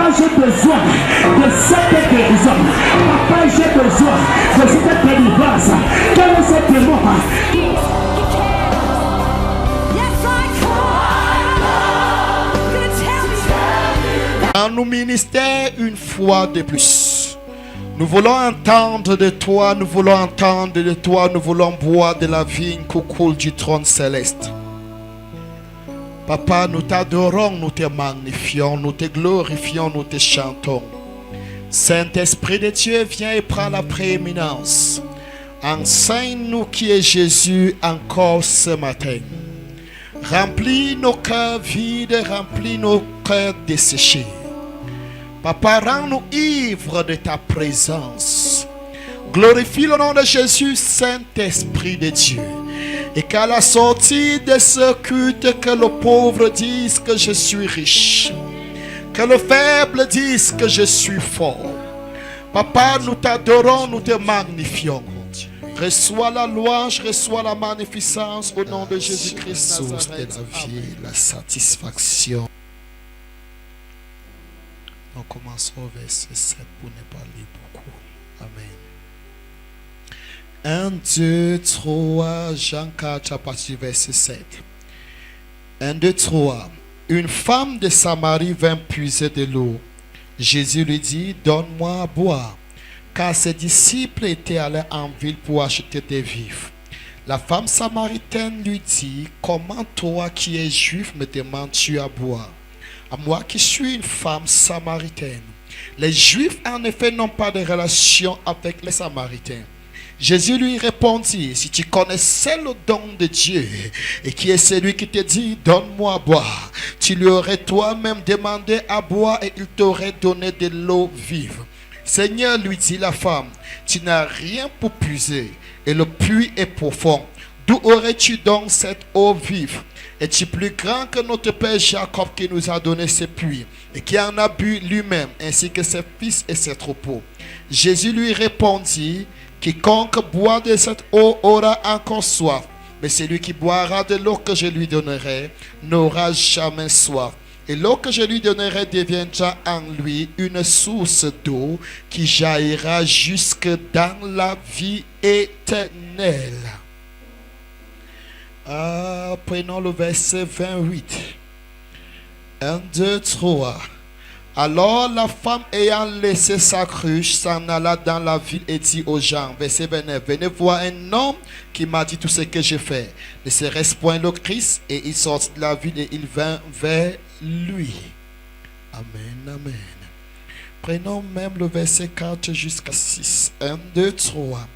Papa, j'ai besoin de cette guérison. Papa, j'ai besoin de cette délivrance. Quel est ce démon? Dans nos ministères, une fois de plus, nous voulons entendre de toi, nous voulons entendre de toi, nous voulons boire de la vigne qui coule du trône céleste. Papa, nous t'adorons, nous te magnifions, nous te glorifions, nous te chantons. Saint-Esprit de Dieu, viens et prends la prééminence. Enseigne-nous qui est Jésus encore ce matin. Remplis nos cœurs vides, remplis nos cœurs desséchés. Papa, rends-nous ivres de ta présence. Glorifie le nom de Jésus, Saint-Esprit de Dieu. Et qu'à la sortie de ce culte, que le pauvre dise que je suis riche. Que le faible dise que je suis fort. Papa, nous t'adorons, nous te magnifions. Reçois la louange, reçois la magnificence au nom de Jésus-Christ, source de la vie, la satisfaction. Nous commençons au verset 7 pour ne pas lire beaucoup. Amen. 1, 2, 3, Jean 4, à partir du verset 7. 1, 2, 3. Une femme de Samarie vint puiser de l'eau. Jésus lui dit, donne-moi à boire. Car ses disciples étaient allés en ville pour acheter des vivres. La femme samaritaine lui dit, comment toi qui es juif me demandes-tu à boire? À moi qui suis une femme samaritaine. Les juifs en effet n'ont pas de relation avec les samaritains. Jésus lui répondit, si tu connaissais le don de Dieu et qui est celui qui te dit, donne-moi à boire, tu lui aurais toi-même demandé à boire et il t'aurait donné de l'eau vive. Seigneur, lui dit la femme, tu n'as rien pour puiser et le puits est profond. D'où aurais-tu donc cette eau vive? Es-tu plus grand que notre père Jacob qui nous a donné ce puits et qui en a bu lui-même, ainsi que ses fils et ses troupeaux? Jésus lui répondit, quiconque boit de cette eau aura encore soif, mais celui qui boira de l'eau que je lui donnerai n'aura jamais soif. Et l'eau que je lui donnerai deviendra en lui une source d'eau qui jaillira jusque dans la vie éternelle. Prenons le verset 28. 1, 2, 3. Alors la femme ayant laissé sa cruche s'en alla dans la ville et dit aux gens, verset 29, venez voir un homme qui m'a dit tout ce que j'ai fait. Ne serait-ce point le Christ? Et il sortit de la ville et il vint vers lui. Amen, amen. Prenons même le verset 4 jusqu'à 6. 1, 2, 3.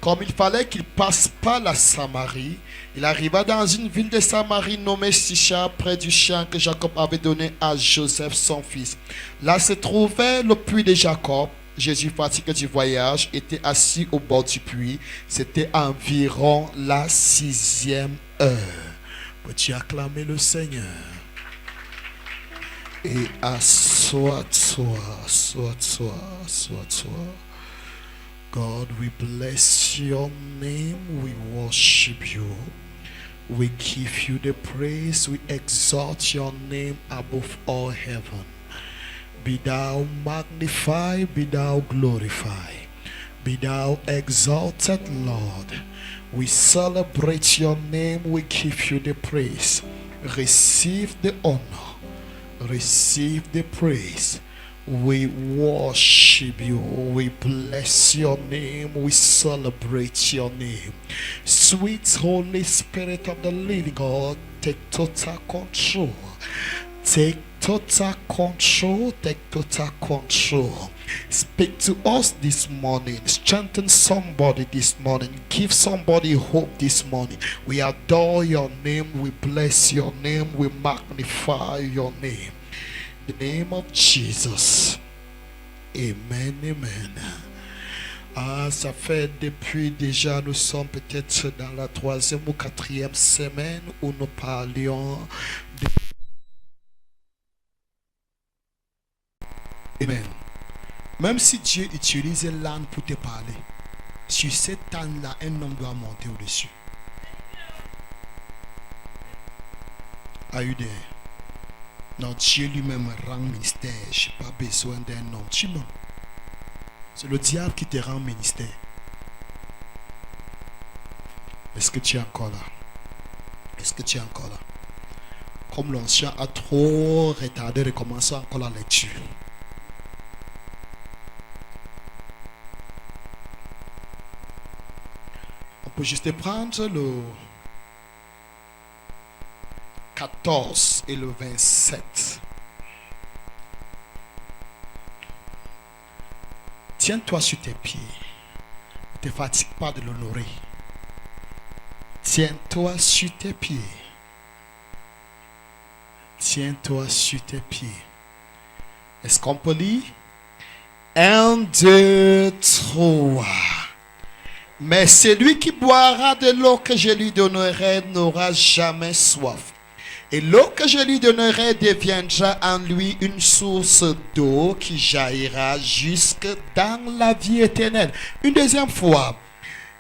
Comme il fallait qu'il passe par la Samarie, il arriva dans une ville de Samarie nommée Sichar, près du champ que Jacob avait donné à Joseph son fils. Là se trouvait le puits de Jacob. Jésus, fatigué du voyage, était assis au bord du puits. C'était environ la 6e heure. Peux-tu acclamer le Seigneur? Et assois-toi, assois-toi, assois-toi. God, we bless your name, we worship you, we give you the praise, we exalt your name above all heaven. Be thou magnified, be thou glorified, be thou exalted, Lord. We celebrate your name, we give you the praise. Receive the honor, receive the praise. We worship you, we bless your name, we celebrate your name. Sweet Holy Spirit of the living God, take total control. Take total control, take total control. Speak to us this morning, strengthen somebody this morning, give somebody hope this morning. We adore your name, we bless your name, we magnify your name. In the name of Jesus. Amen, amen. Ça fait depuis déjà, nous sommes peut-être dans la 3e ou 4e semaine où nous parlions de... Amen. Même si Dieu utilise l'âne pour te parler, sur cet âne-là, un homme doit monter au-dessus. Are you there? Non, Dieu lui-même rend ministère. Je n'ai pas besoin d'un homme. Tu mens. C'est le diable qui te rend ministère. Est-ce que tu es encore là? Est-ce que tu es encore là? Comme l'ancien a trop retardé, recommençons encore la lecture. On peut juste prendre le 14 et le 27. Tiens-toi sur tes pieds. Ne te fatigue pas de l'honorer. Tiens-toi sur tes pieds. Tiens-toi sur tes pieds. Est-ce qu'on peut lire? 1, 2, 3. Mais celui qui boira de l'eau que je lui donnerai n'aura jamais soif. Et l'eau que je lui donnerai deviendra en lui une source d'eau qui jaillira jusque dans la vie éternelle. Une deuxième fois.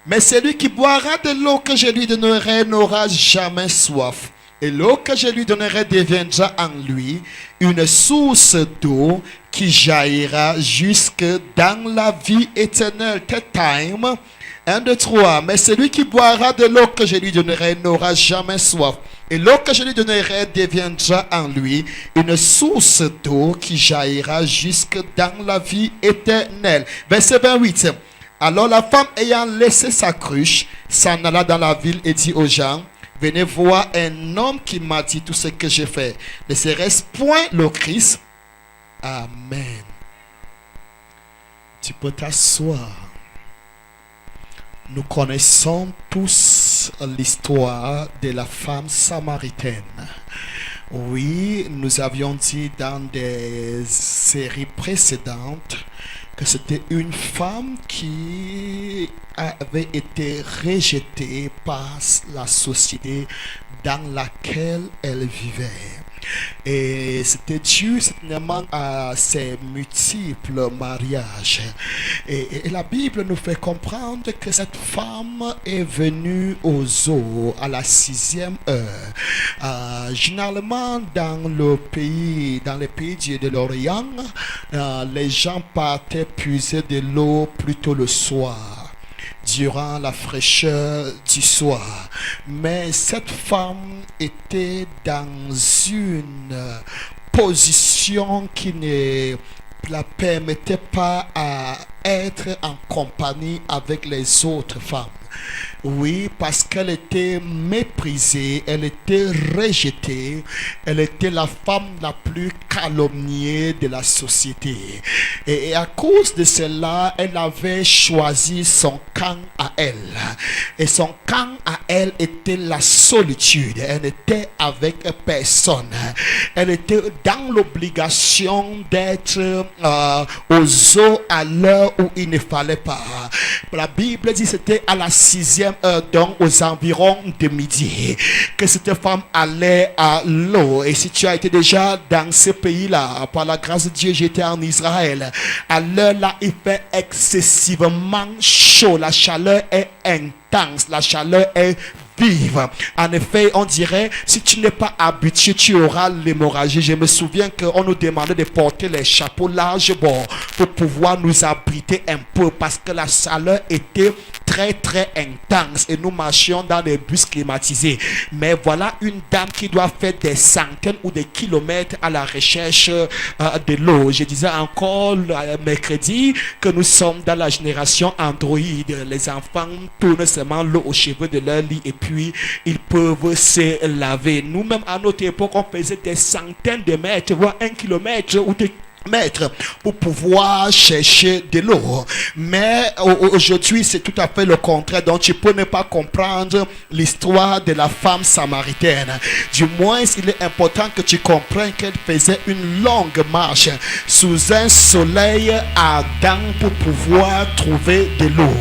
Mais celui qui boira de l'eau que je lui donnerai n'aura jamais soif. Et l'eau que je lui donnerai deviendra en lui une source d'eau qui jaillira jusque dans la vie éternelle. Time. 1, 2, 3. Mais celui qui boira de l'eau que je lui donnerai n'aura jamais soif. Et l'eau que je lui donnerai deviendra en lui une source d'eau qui jaillira jusque dans la vie éternelle. Verset 28. Alors la femme ayant laissé sa cruche s'en alla dans la ville et dit aux gens: venez voir un homme qui m'a dit tout ce que j'ai fait. Ne serait-ce point le Christ? Amen. Tu peux t'asseoir. Nous connaissons tous l'histoire de la femme samaritaine. Oui, nous avions dit dans des séries précédentes que c'était une femme qui avait été rejetée par la société dans laquelle elle vivait. Et c'était dû certainement à ses multiples mariages. Et la Bible nous fait comprendre que cette femme est venue aux eaux à la 6e heure. Généralement dans les pays de l'Orient, les gens partaient puiser de l'eau plutôt le soir, durant la fraîcheur du soir. Mais cette femme était dans une position qui ne la permettait pas à être en compagnie avec les autres femmes. Oui, parce qu'elle était méprisée, elle était rejetée, elle était la femme la plus calomniée de la société. Et à cause de cela, elle avait choisi son camp à elle. Et son camp à elle était la solitude. Elle n'était avec personne. Elle était dans l'obligation d'être aux eaux à l'heure où il ne fallait pas. La Bible dit que c'était à la 6e heure, donc aux environs de midi, que cette femme allait à l'eau. Et si tu as été déjà dans ce pays-là, par la grâce de Dieu, j'étais en Israël. À l'heure là, il fait excessivement chaud. La chaleur est intense. La chaleur est vive. En effet, on dirait, si tu n'es pas habitué, tu auras l'hémorragie. Je me souviens qu'on nous demandait de porter les chapeaux larges pour pouvoir nous abriter un peu, parce que la chaleur était très très intense et nous marchions dans des bus climatisés. Mais voilà une dame qui doit faire des centaines ou des kilomètres à la recherche de l'eau. Je disais encore mercredi que nous sommes dans la génération Android. Les enfants tournent seulement l'eau aux cheveux de leur lit et puis ils peuvent se laver. Nous-mêmes à notre époque, on faisait des centaines de mètres, voire 1 kilomètre ou des mètres pour pouvoir chercher de l'eau. Mais aujourd'hui, c'est tout à fait le contraire. Donc, tu peux ne pas comprendre l'histoire de la femme samaritaine. Du moins, il est important que tu comprennes qu'elle faisait une longue marche sous un soleil ardent pour pouvoir trouver de l'eau.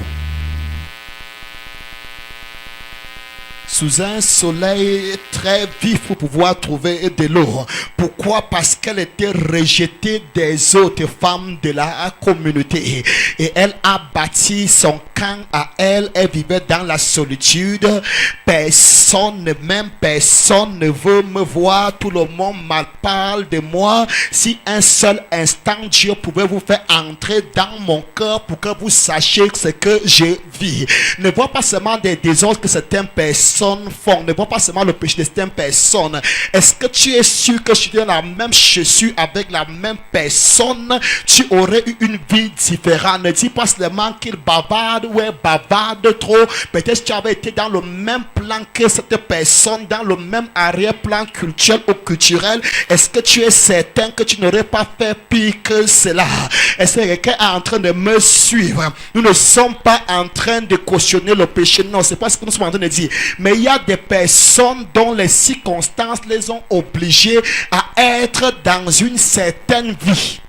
sous un soleil très vif pour pouvoir trouver de l'eau. Pourquoi? Parce qu'elle était rejetée des autres femmes de la communauté. Et elle a bâti son camp à elle. Elle vivait dans la solitude. Personne ne m'aime, personne ne veut me voir. Tout le monde mal parle de moi. Si un seul instant Dieu pouvait vous faire entrer dans mon cœur pour que vous sachiez ce que je vis. Ne vois pas seulement des désordres que certaines personnes font. Ne vois pas seulement le péché de certaines personnes. Est-ce que tu es sûr que si tu es dans la même chaussure avec la même personne, tu aurais eu une vie différente? Ne dis pas seulement qu'il bavarde ou elle bavarde trop. Peut-être que tu avais été dans le même plan que cette personne, dans le même arrière-plan culturel ou culturel. Est-ce que tu es certain que tu n'aurais pas fait pire que cela? Est-ce que quelqu'un est en train de me suivre? Nous ne sommes pas en train de cautionner le péché. Non, c'est pas ce que nous sommes en train de dire. Mais il y a des personnes dont les circonstances les ont obligés à être dans une certaine vie.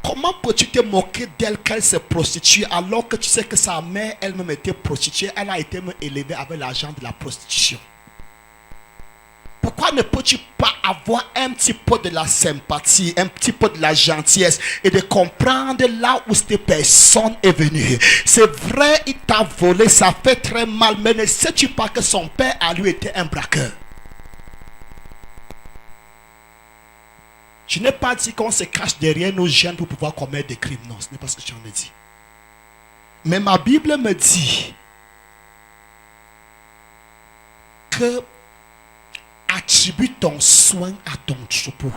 Comment peux-tu te moquer d'elle qu'elle se prostitue alors que tu sais que sa mère elle-même était prostituée? Elle a été élevée avec l'argent de la prostitution. Pourquoi ne peux-tu pas avoir un petit peu de la sympathie, un petit peu de la gentillesse et de comprendre là où cette personne est venue? C'est vrai, il t'a volé, ça fait très mal, mais ne sais-tu pas que son père à lui était un braqueur? Je n'ai pas dit qu'on se cache derrière nos jeunes pour pouvoir commettre des crimes. Non, ce n'est pas ce que j'en ai dit. Mais ma Bible me dit que attribue ton soin à ton troupeau.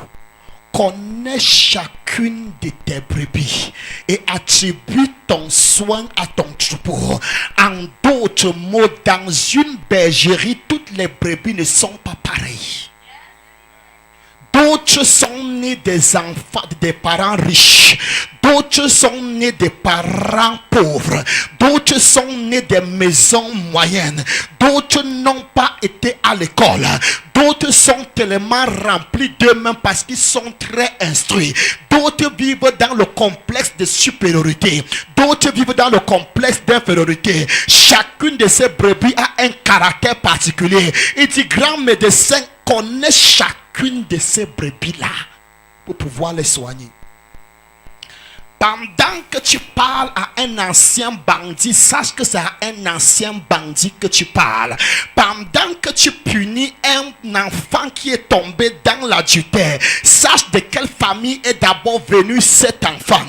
Connais chacune de tes brebis et attribue ton soin à ton troupeau. En d'autres mots, dans une bergerie, toutes les brebis ne sont pas pareilles. D'autres sont nés des enfants, des parents riches. D'autres sont nés des parents pauvres. D'autres sont nés des maisons moyennes. D'autres n'ont pas été à l'école. D'autres sont tellement remplis d'eux-mêmes parce qu'ils sont très instruits. D'autres vivent dans le complexe de supériorité. D'autres vivent dans le complexe d'infériorité. Chacune de ces brebis a un caractère particulier. Il dit, grand médecin, connaît chacune de ces brebis-là pour pouvoir les soigner. Pendant que tu parles à un ancien bandit, sache que c'est à un ancien bandit que tu parles. Pendant que tu punis un enfant qui est tombé dans l'adultère, sache de quelle famille est d'abord venu cet enfant.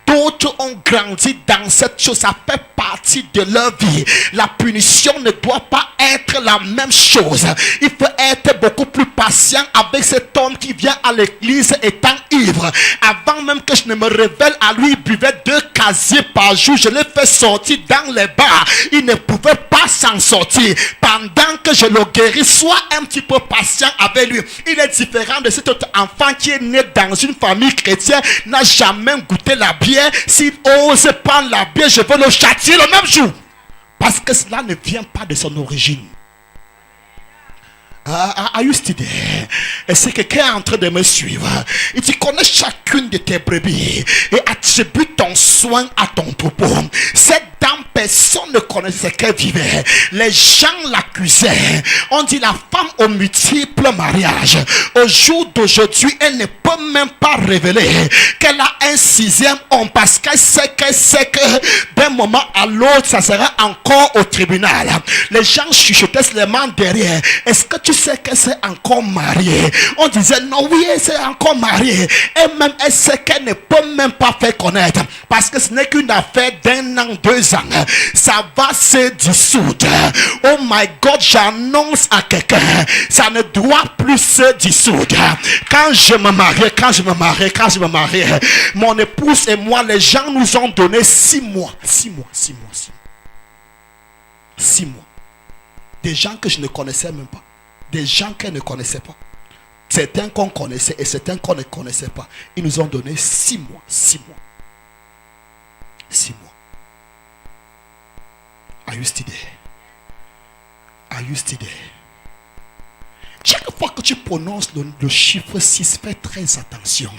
D'autres ont grandi dans cette chose, ça fait partie de leur vie. La punition ne doit pas être la même chose. Il faut être beaucoup plus patient avec cet homme qui vient à l'église étant ivre. Avant même que je ne me révèle à lui, il buvait 2 casiers par jour. Je l'ai fait sortir dans les bars. Il ne pouvait pas s'en sortir. Pendant que je le guéris, sois un petit peu patient avec lui. Il est différent de cet autre enfant qui est né dans une famille chrétienne, n'a jamais goûté la bière. S'il ose prendre la bière, je veux le châtier le même jour. Parce que cela ne vient pas de son origine. Are you still there? Est-ce que quelqu'un est en train de me suivre? Et tu connais chacune de tes brebis et attribue ton soin à ton troupeau. Cette dame, personne ne connaissait qu'elle vivait. Les gens l'accusaient. On dit la femme aux multiples mariages. Au jour d'aujourd'hui, elle ne peut même pas révéler qu'elle a un 6e homme parce qu'elle sait que d'un moment à l'autre, ça sera encore au tribunal. Les gens chuchotaient seulement derrière. Est-ce que tu sais qu'elle s'est encore mariée? On disait non, oui, elle s'est encore mariée. Elle-même, elle sait qu'elle ne peut même pas faire connaître parce que ce n'est qu'une affaire d'1 an, 2 ans. Ça va se dissoudre. Oh my God, j'annonce à quelqu'un, ça ne doit plus se dissoudre. Quand je me mariais, mon épouse et moi, les gens nous ont donné 6 mois. 6 mois. 6 mois. Des gens que je ne connaissais même pas. Des gens qu'elle ne connaissait pas. Certains qu'on connaissait et certains qu'on ne connaissait pas. Ils nous ont donné 6 mois. 6 mois. 6 mois. Are you still there? Are you still there? Chaque fois que tu prononces le chiffre 6, fais très attention.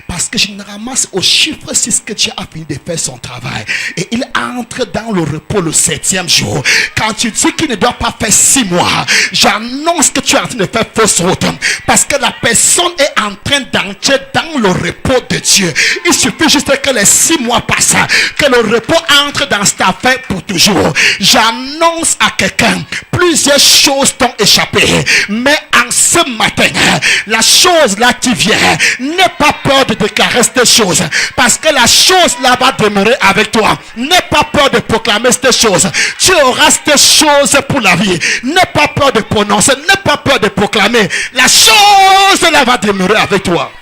Parce que généralement, c'est au chiffre 6 que Dieu a fini de faire son travail. Et il entre dans le repos le 7e jour. Quand tu dis qu'il ne doit pas faire 6 mois, j'annonce que tu es en train de faire fausse route. Parce que la personne est en train d'entrer dans le repos de Dieu. Il suffit juste que les 6 mois passent, que le repos entre dans cette affaire pour toujours. J'annonce à quelqu'un, plusieurs choses t'ont échappé. Mais en ce matin, la chose là qui vient, n'aie pas peur de déclarer cette chose. Parce que la chose là va demeurer avec toi. N'aie pas peur de proclamer cette chose. Tu auras cette chose pour la vie. N'aie pas peur de prononcer. N'aie pas peur de proclamer. La chose là va demeurer avec toi.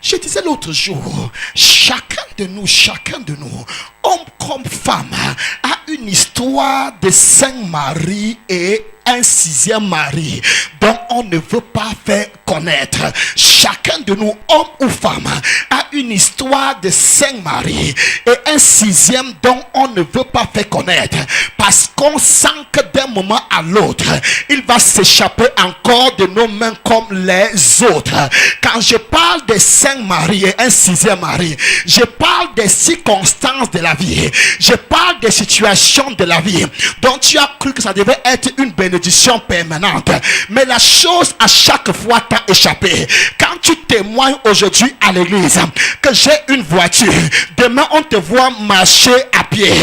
Je disais l'autre jour, chacun de nous, homme comme femme, a une histoire de 5 maris et un 6e mari dont on ne veut pas faire connaître. Chacun de nous, homme ou femme, a une histoire de 5 maris et un 6e dont on ne veut pas faire connaître. Parce qu'on sent que d'un moment à l'autre, il va s'échapper encore de nos mains comme les autres. Quand je parle de 5 maris et un 6e mari, je parle des circonstances de la vie. Je parle des situations de la vie dont tu as cru que ça devait être une bénédiction permanente. Mais la chose à chaque fois t'a échappé. Quand tu témoignes aujourd'hui à l'église que j'ai une voiture, demain on te voit marcher à pied.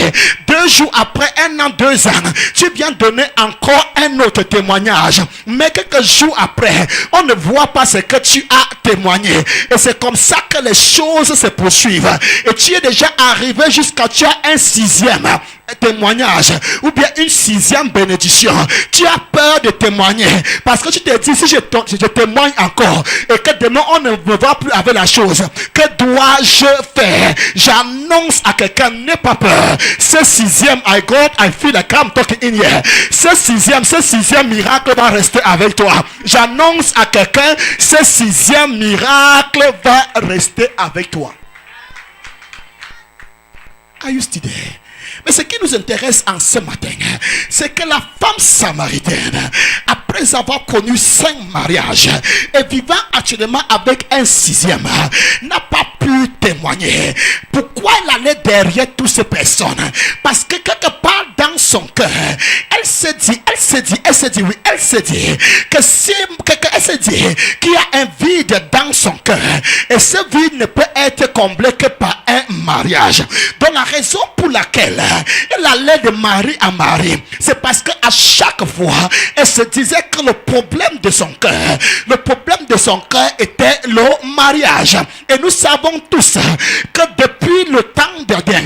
2 jours après, 1 an, 2 ans, tu viens donner encore un autre témoignage. Mais quelques jours après, on ne voit pas ce que tu as témoigné. Et c'est comme ça que les choses se poursuivent. Et tu es déjà arrivé jusqu'à tu as un 6e témoignage ou bien une 6e bénédiction. Tu as peur de témoigner parce que tu te dis, si je témoigne encore et que demain on ne me voit plus avec la chose, que dois-je faire? J'annonce à quelqu'un, n'aie pas peur. Ce 6e, I feel like I'm talking in here. Ce 6e miracle va rester avec toi. J'annonce à quelqu'un, ce 6e miracle va rester avec toi. Are you still there? Mais ce qui nous intéresse en ce matin, c'est que la femme samaritaine, après avoir connu 5 mariages et vivant actuellement avec un 6e, n'a pas pu témoigner. Pourquoi elle allait derrière toutes ces personnes? Parce que quelque part dans son cœur, elle se dit que si elle se dit qu'il y a un vide dans son cœur et ce vide ne peut être comblé que par un mariage. Donc la raison pour laquelle elle allait de mari à mari, c'est parce que à chaque fois elle se disait que le problème de son cœur était le mariage. Et nous savons tous que depuis le temps d'Adam,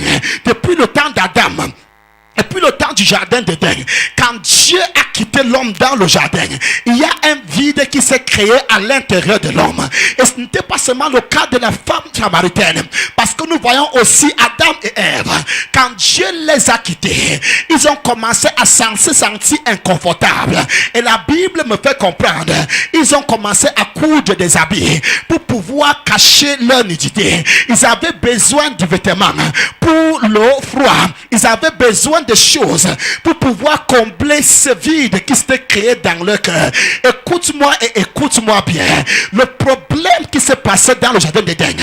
et puis le temps du jardin d'Éden, quand Dieu a quitté l'homme dans le jardin, il y a un vide qui s'est créé à l'intérieur de l'homme. Et ce n'était pas seulement le cas de la femme samaritaine, parce que nous voyons aussi Adam et Ève. Quand Dieu les a quittés, ils ont commencé à se sentir inconfortables. Et la Bible me fait comprendre, ils ont commencé à coudre des habits pour pouvoir cacher leur nudité. Ils avaient besoin de vêtements pour le froid. Ils avaient besoin de choses pour pouvoir combler ce vide qui s'était créé dans leur cœur. Écoute-moi et écoute-moi bien. Le problème qui s'est passé dans le jardin d'Éden,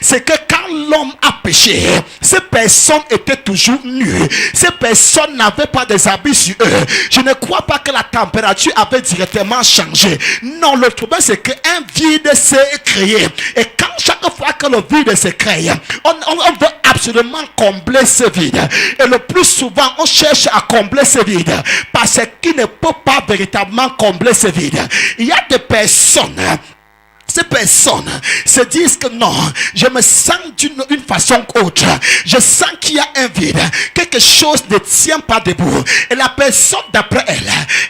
c'est que quand l'homme a péché, ces personnes étaient toujours nues. Ces personnes n'avaient pas des habits sur eux. Je ne crois pas que la température avait directement changé. Non, le problème c'est qu'un vide s'est créé. Et quand chaque fois que le vide se crée, on veut absolument combler ce vide. Et le plus souvent, on cherche à combler ce vide parce qu'il ne peut pas véritablement combler ce vide. Il y a des personnes, ces personnes se disent que non, je me sens d'une façon autre. Je sens qu'il y a un vide. Quelque chose ne tient pas debout. Et la personne d'après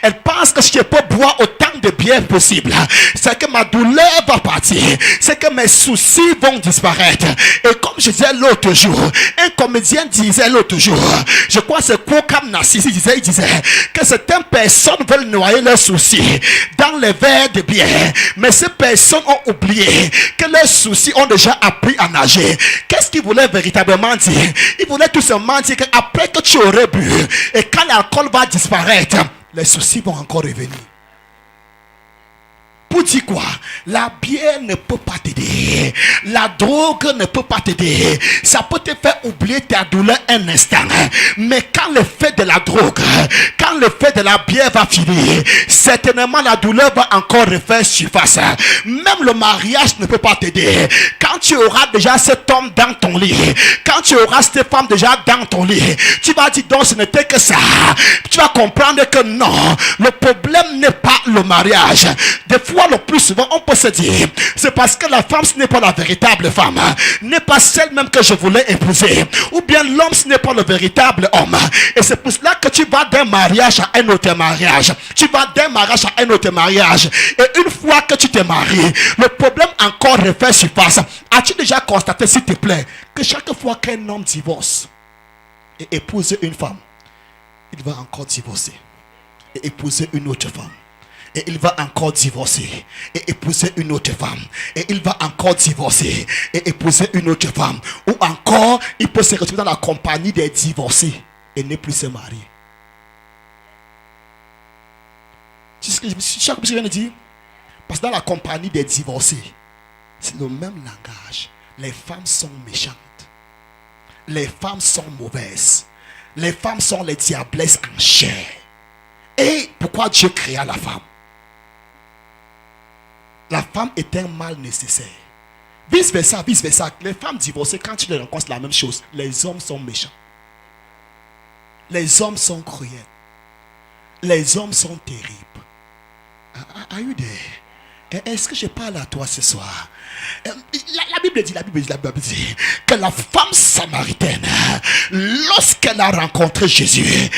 elle pense que si je peux boire autant de bière possible, c'est que ma douleur va partir. C'est que mes soucis vont disparaître. Et comme je disais l'autre jour, un comédien disait l'autre jour, je crois que c'est Kokam Nassi, il disait que certaines personnes veulent noyer leurs soucis dans les verres de bière. Mais ces personnes ont ont oublié que leurs soucis ont déjà appris à nager. Qu'est-ce qu'ils voulaient véritablement dire? Ils voulaient tout simplement dire qu'après que tu aurais bu, et quand l'alcool va disparaître, les soucis vont encore revenir. Pour dire quoi? La bière ne peut pas t'aider. La drogue ne peut pas t'aider. Ça peut te faire oublier ta douleur un instant. Mais quand l'effet de la drogue, quand l'effet de la bière va finir, certainement la douleur va encore refaire surface. Même le mariage ne peut pas t'aider. Quand tu auras déjà cet homme dans ton lit, quand tu auras cette femme déjà dans ton lit, tu vas dire donc ce n'était que ça. Tu vas comprendre que non, le problème n'est pas le mariage. Des fois, le plus souvent, on peut se dire, c'est parce que la femme, ce n'est pas la véritable femme, n'est pas celle même que je voulais épouser, ou bien l'homme, ce n'est pas le véritable homme. Et c'est pour cela que tu vas d'un mariage à un autre mariage. Tu vas d'un mariage à un autre mariage. Et une fois que tu te maries, le problème encore refait surface. As-tu déjà constaté, s'il te plaît, que chaque fois qu'un homme divorce et épouse une femme, il va encore divorcer et épouser une autre femme? Et il va encore divorcer et épouser une autre femme. Et il va encore divorcer et épouser une autre femme. Ou encore, il peut se retrouver dans la compagnie des divorcés et ne plus se marier. Tu sais ce que je viens de dire? Parce que dans la compagnie des divorcés, c'est le même langage. Les femmes sont méchantes. Les femmes sont mauvaises. Les femmes sont les diablesses en chair. Et pourquoi Dieu créa la femme? La femme est un mal nécessaire. Vice versa, vice versa. Les femmes divorcées, quand tu les rencontres, c'est la même chose. Les hommes sont méchants. Les hommes sont cruels. Les hommes sont terribles. Are you there? Est-ce que je parle à toi ce soir? La Bible dit que la femme samaritaine, lorsqu'elle a rencontré Jésus,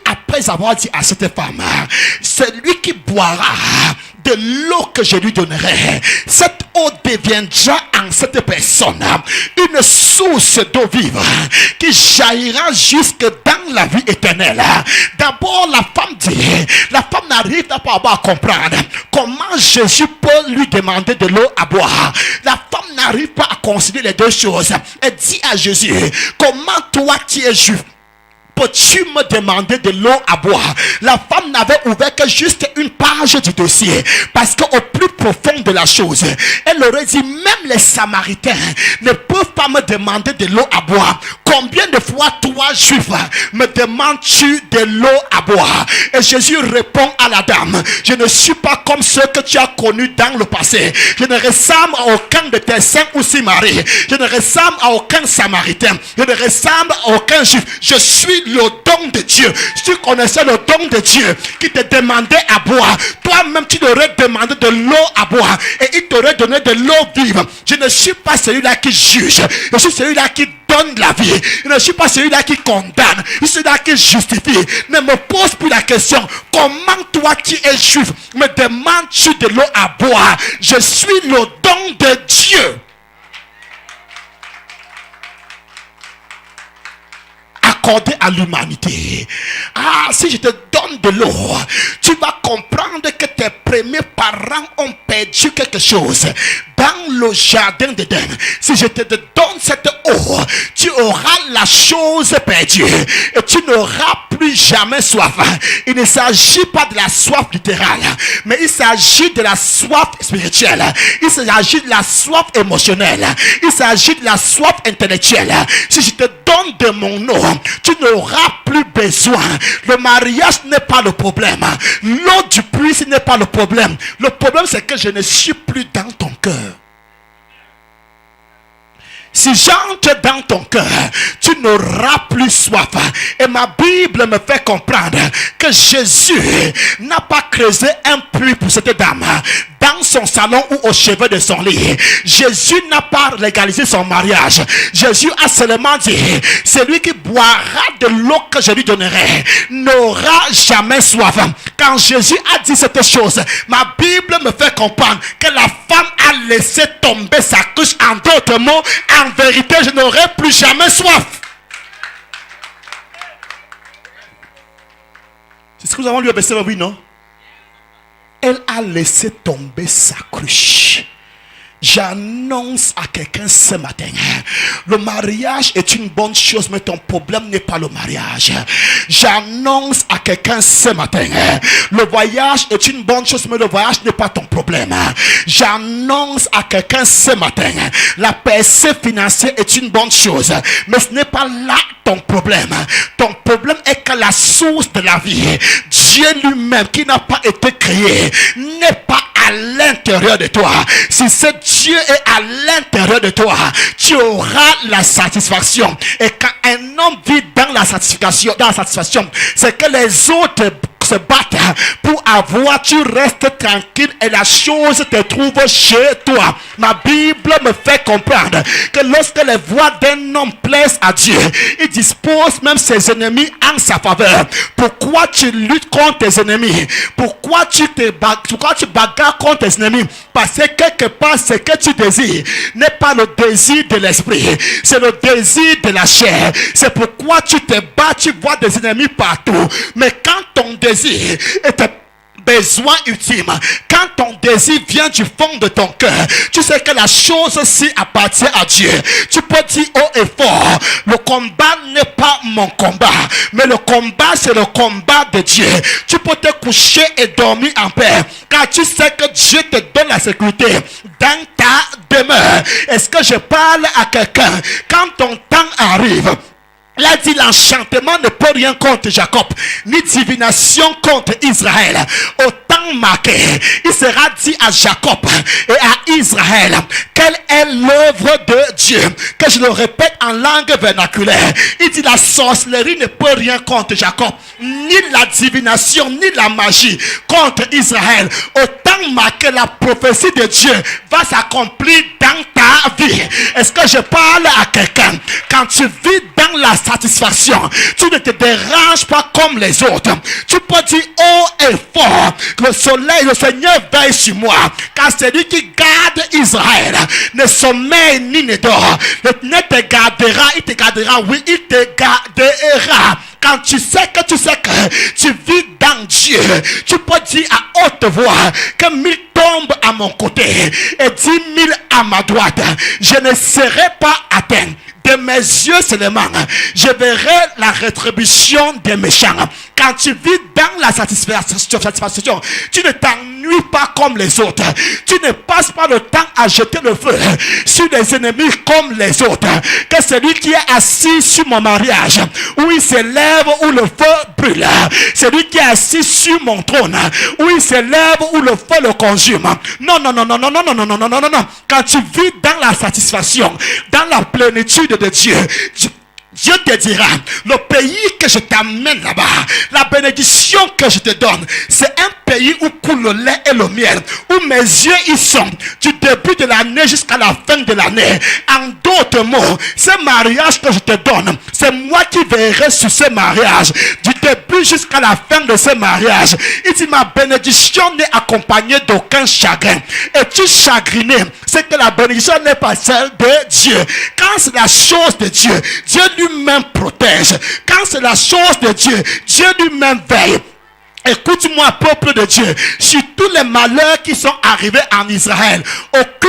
après avoir dit à cette femme, celui qui boira de l'eau que je lui donnerai, cette eau deviendra en cette personne une source d'eau vive qui jaillira jusque dans la vie éternelle. D'abord, la femme n'arrive pas à comprendre comment Jésus peut lui demander de l'eau à boire. La femme n'arrive pas à concilier les deux choses. Elle dit à Jésus, comment toi qui es juif, peux-tu me demander de l'eau à boire? La femme n'avait ouvert que juste une page du dossier, parce qu'au plus profond de la chose, elle aurait dit, même les Samaritains ne peuvent pas me demander de l'eau à boire. Combien de fois toi, juif, me demandes-tu de l'eau à boire? Et Jésus répond à la dame, je ne suis pas comme ceux que tu as connus dans le passé. Je ne ressemble à aucun de tes saints ou si maris. Je ne ressemble à aucun Samaritain. Je ne ressemble à aucun juif. Je suis le don de Dieu. Si tu connaissais le don de Dieu qui te demandait à boire, toi-même tu t'aurais demandé de l'eau à boire et il t'aurait donné de l'eau vive. Je ne suis pas celui-là qui juge. Je suis celui-là qui donne la vie. Je ne suis pas celui-là qui condamne. Je suis celui-là qui justifie. Ne me pose plus la question, comment toi qui es juif me demandes-tu de l'eau à boire? Je suis le don de Dieu. Accordé à l'humanité. Si je te donne de l'eau, tu vas comprendre que tes premiers parents ont perdu quelque chose dans le jardin d'Éden. Si je te donne cette eau, tu auras la chose perdue et tu n'auras plus jamais soif. Il ne s'agit pas de la soif littérale, mais il s'agit de la soif spirituelle. Il s'agit de la soif émotionnelle. Il s'agit de la soif intellectuelle. Si je te donne de mon eau, tu n'auras plus besoin. Le mariage n'est pas le problème. L'eau du puits, ce n'est pas le problème. Le problème, c'est que je ne suis plus dans ton cœur. Si j'entre dans ton cœur, tu n'auras plus soif. Et ma Bible me fait comprendre que Jésus n'a pas creusé un puits pour cette dame dans son salon ou au chevet de son lit. Jésus n'a pas légalisé son mariage. Jésus a seulement dit, celui qui boira de l'eau que je lui donnerai n'aura jamais soif. Quand Jésus a dit cette chose, ma Bible me fait comprendre que la femme a laissé tomber sa couche. En d'autres mots, en vérité, je n'aurai plus jamais soif. C'est ce que nous avons lu au verset 8, non? Et elle a laissé tomber sa cruche. J'annonce à quelqu'un ce matin, le mariage est une bonne chose, mais ton problème n'est pas le mariage. J'annonce à quelqu'un ce matin, le voyage est une bonne chose, mais le voyage n'est pas ton problème. J'annonce à quelqu'un ce matin, la percée financière est une bonne chose, mais ce n'est pas là ton problème. Ton problème est que la source de la vie, Dieu lui-même qui n'a pas été créé, n'est pas à l'intérieur de toi. Si ce Dieu est à l'intérieur de toi, tu auras la satisfaction. Et quand un homme vit dans la satisfaction, c'est que les autres se battent pour avoir, tu restes tranquille et la chose te trouve chez toi. Ma Bible me fait comprendre que lorsque les voix d'un homme plaisent à Dieu, il dispose même ses ennemis en sa faveur. Pourquoi tu luttes contre tes ennemis? Pourquoi tu bagarres contre tes ennemis? Parce que quelque part, ce que tu désires n'est pas le désir de l'esprit, c'est le désir de la chair. C'est pourquoi tu te bats, tu vois des ennemis partout. Mais quand ton désir et tes besoins ultimes, quand ton désir vient du fond de ton cœur, tu sais que la chose-ci appartient à Dieu. Tu peux dire haut et fort, le combat n'est pas mon combat, mais le combat c'est le combat de Dieu. Tu peux te coucher et dormir en paix, car tu sais que Dieu te donne la sécurité dans ta demeure. Est-ce que je parle à quelqu'un? Quand ton temps arrive, il a dit l'enchantement ne peut rien contre Jacob, ni divination contre Israël. Au temps marqué, il sera dit à Jacob et à Israël quelle est l'œuvre de Dieu. Que je le répète en langue vernaculaire. Il dit la sorcellerie ne peut rien contre Jacob, ni la divination, ni la magie contre Israël. Au temps marqué, la prophétie de Dieu va s'accomplir dans ta vie. Est-ce que je parle à quelqu'un? Quand tu vis dans la satisfaction, tu ne te déranges pas comme les autres. Tu peux dire haut et fort, le soleil, le Seigneur veille sur moi, car c'est lui qui garde Israël, ne sommeille ni ne dort. Ne te gardera, il te gardera, oui, il te gardera. Quand tu sais que tu vis dans Dieu, tu peux dire à haute voix que 1000 tombent à mon côté et 10 000 à ma droite, je ne serai pas atteint. De mes yeux seulement, je verrai la rétribution des méchants. Quand tu vis dans la satisfaction, tu ne t'ennuies pas comme les autres. Tu ne passes pas le temps à jeter le feu sur des ennemis comme les autres. Que celui qui est assis sur mon mariage, où il s'élève, où le feu brûle, celui qui est assis sur mon trône, où il s'élève, où le feu le consume. Non. Quand tu vis dans la satisfaction, dans la plénitude de Dieu, Dieu te dira, le pays que je t'amène là-bas, la bénédiction que je te donne, c'est un pays où coule le lait et le miel, où mes yeux y sont, du début de l'année jusqu'à la fin de l'année. En d'autres mots, ce mariage que je te donne, c'est moi qui verrai sur ce mariage, du début jusqu'à la fin de ce mariage. Il dit, ma bénédiction n'est accompagnée d'aucun chagrin. Es-tu chagriné? C'est que la bénédiction n'est pas celle de Dieu. Quand c'est la chose de Dieu, Dieu lui-même protège. Quand c'est la chose de Dieu, Dieu lui-même veille. Écoute-moi, peuple de Dieu, sur tous les malheurs qui sont arrivés en Israël, aucun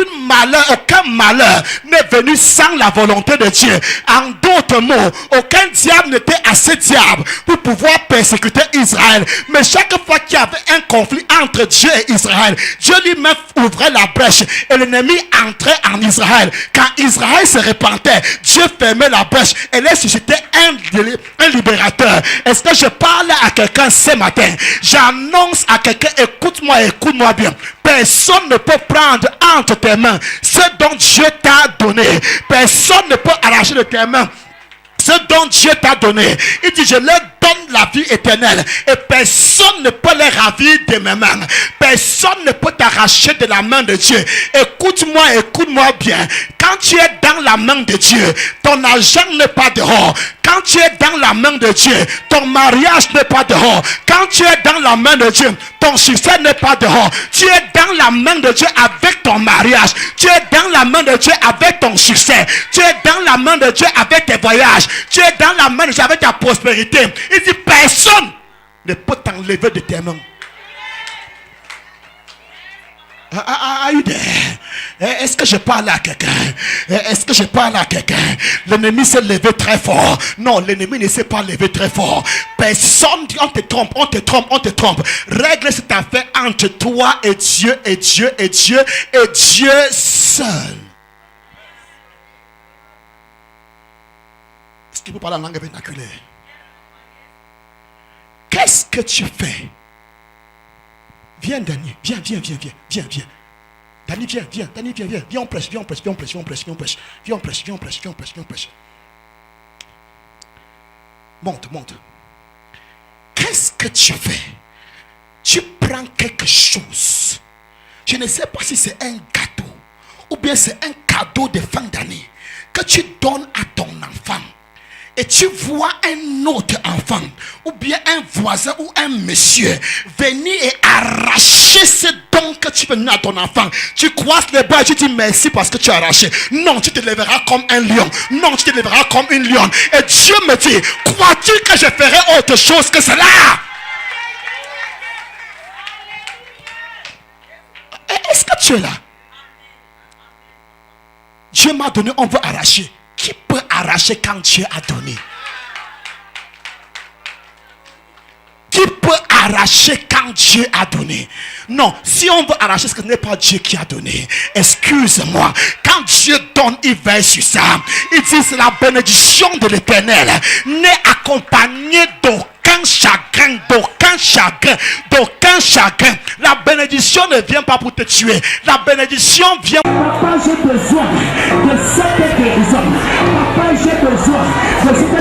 malheur n'est venu sans la volonté de Dieu. En d'autres mots, aucun diable n'était assez diable pour pouvoir persécuter Israël. Mais chaque fois qu'il y avait un conflit entre Dieu et Israël, Dieu lui-même ouvrait la brèche et l'ennemi entrait en Israël. Quand Israël se repentait, Dieu fermait la brèche et les suscitait un libérateur. Est-ce que je parle à quelqu'un ce matin? J'annonce à quelqu'un, écoute-moi bien. Personne ne peut prendre entre tes mains ce dont Dieu t'a donné. Personne ne peut arracher de tes mains ce dont Dieu t'a donné. Il dit, je leur donne la vie éternelle et personne ne peut les ravir de mes mains. Personne ne peut t'arracher de la main de Dieu. Écoute-moi bien. Quand tu es dans la main de Dieu, ton argent n'est pas dehors. Quand tu es dans la main de Dieu, ton mariage n'est pas dehors. Quand tu es dans la main de Dieu, ton succès n'est pas dehors. Tu es dans la main de Dieu avec ton mariage. Tu es dans la main de Dieu avec ton succès. Tu es dans la main de Dieu avec tes voyages. Tu es dans la main de Dieu avec ta prospérité. Il dit, personne ne peut t'enlever de tes mains. Are you there? Est-ce que je parle à quelqu'un? Est-ce que je parle à quelqu'un? L'ennemi s'est levé très fort. Non, l'ennemi ne s'est pas levé très fort. Personne dit on te trompe, on te trompe, on te trompe. Règle cette affaire entre toi et Dieu, et Dieu, et Dieu, et Dieu seul. Est-ce qu'il peut parler en langue vernaculaire? Qu'est-ce que tu fais? Viens, Daniel, viens. Daniel, viens, on prêche. Monte. Qu'est-ce que tu fais? Tu prends quelque chose. Je ne sais pas si c'est un gâteau ou bien c'est un cadeau de fin d'année que tu donnes à ton enfant. Et tu vois un autre enfant, ou bien un voisin ou un monsieur, venir et arracher ce don que tu veux donner à ton enfant. Tu croises les bras et tu dis merci parce que tu as arraché. Non, tu te lèveras comme un lion. Non, tu te lèveras comme une lionne. Et Dieu me dit, crois-tu que je ferai autre chose que cela? Est-ce que tu es là? Dieu m'a donné, on veut arracher. Qui peut arracher quand Dieu a donné? Qui peut arracher quand Dieu a donné? Non, si on veut arracher, ce n'est pas Dieu qui a donné. Excuse-moi. Quand Dieu donne, il veille sur ça. Il dit c'est la bénédiction de l'Éternel n'est accompagnée d'aucun chagrin, d'aucun chagrin. La bénédiction ne vient pas pour te tuer. La bénédiction vient. Papa, j'ai besoin de cette guérison. Papa, j'ai besoin de cette